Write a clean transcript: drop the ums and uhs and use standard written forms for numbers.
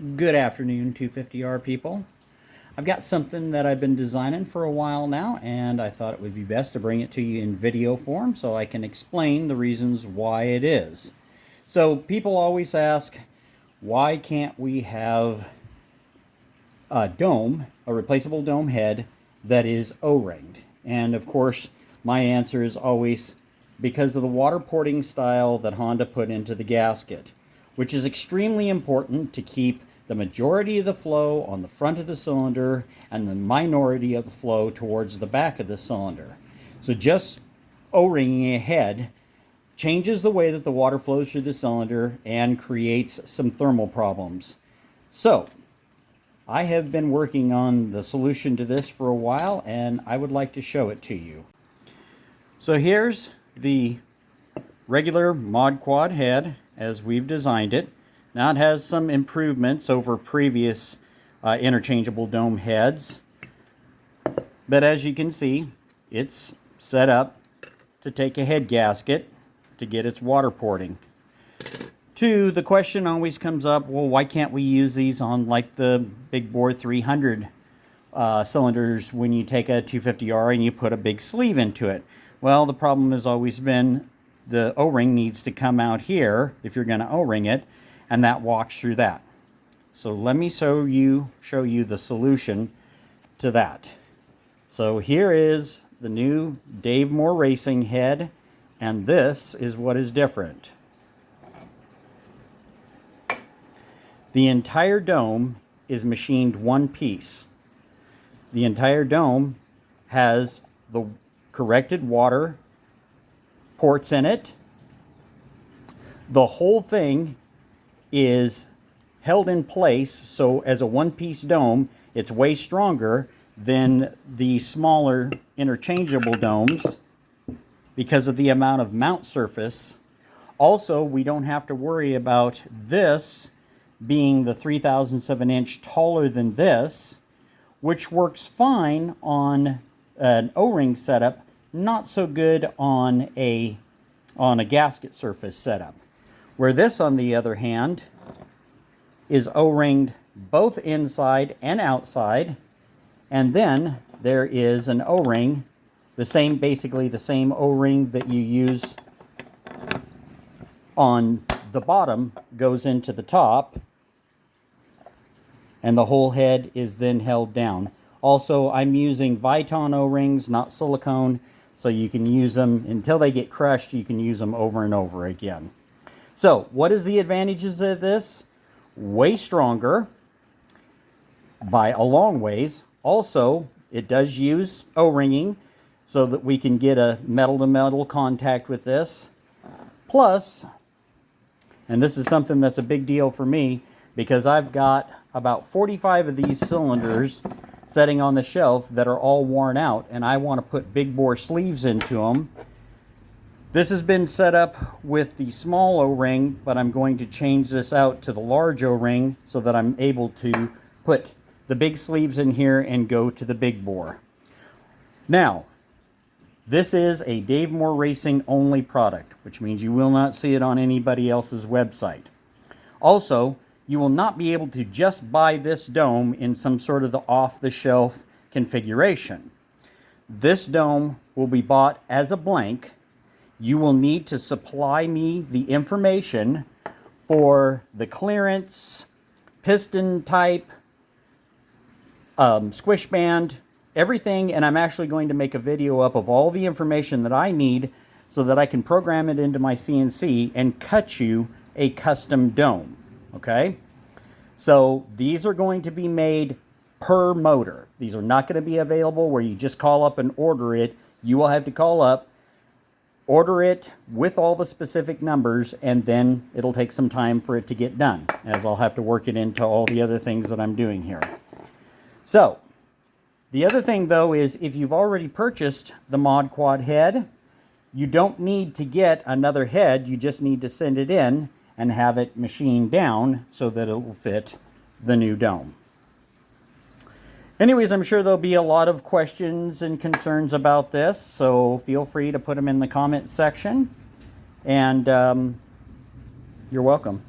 Good afternoon, 250R people. I've got something that I've been designing for a while now, and I thought it would be best to bring it to you in video form so I can explain the reasons why it is. So people always ask, why can't we have a dome, a replaceable dome head that is O-ringed? And of course, my answer is always because of the water porting style that Honda put into the gasket, which is extremely important to keep the majority of the flow on the front of the cylinder and the minority of the flow towards the back of the cylinder. So just O-ringing a head changes the way that the water flows through the cylinder and creates some thermal problems. So I have been working on the solution to this for a while, and I would like to show it to you. So here's the regular Mod Quad head as we've designed it. Now it has some improvements over previous interchangeable dome heads, but as you can see, it's set up to take a head gasket to get its water porting. Two, the question always comes up, well, why can't we use these on like the big bore 300 cylinders when you take a 250R and you put a big sleeve into it? Well, the problem has always been the O-ring needs to come out here if you're going to O-ring it, and that walks through that. So let me show you the solution to that. So here is the new DMR racing head, and this is what is different. The entire dome is machined one piece. The entire dome has the corrected water ports in it. The whole thing is held in place, so as a one-piece dome, it's way stronger than the smaller interchangeable domes because of the amount of mount surface. Also, we don't have to worry about this being the 3/1000 of an inch taller than this, which works fine on an O-ring setup, not so good on a gasket surface setup. Where this, on the other hand, is O-ringed both inside and outside, and then there is an O-ring, basically the same O-ring that you use on the bottom goes into the top, and the whole head is then held down. Also, I'm using Viton O-rings, not silicone, so you can use them until they get crushed. You can use them over and over again. So, what is the advantages of this? Way stronger by a long ways. Also, it does use O-ringing so that we can get a metal-to-metal contact with this. Plus, and this is something that's a big deal for me because I've got about 45 of these cylinders setting on the shelf that are all worn out, and I want to put big bore sleeves into them. This has been set up with the small O-ring, but I'm going to change this out to the large O-ring so that I'm able to put the big sleeves in here and go to the big bore. Now, this is a DMR Racing only product, which means you will not see it on anybody else's website. Also, you will not be able to just buy this dome in some sort of the off-the-shelf configuration. This dome will be bought as a blank. You will need to supply me the information for the clearance, piston type, squish band, everything, and I'm actually going to make a video up of all the information that I need so that I can program it into my CNC and cut you a custom dome. Okay? So these are going to be made per motor. These are not going to be available where you just call up and order it. You will have to call up, order it with all the specific numbers, and then it'll take some time for it to get done, as I'll have to work it into all the other things that I'm doing here. So, the other thing though is if you've already purchased the Mod Quad head, you don't need to get another head, you just need to send it in and have it machined down so that it will fit the new dome. Anyways, I'm sure there'll be a lot of questions and concerns about this, so feel free to put them in the comments section, and you're welcome.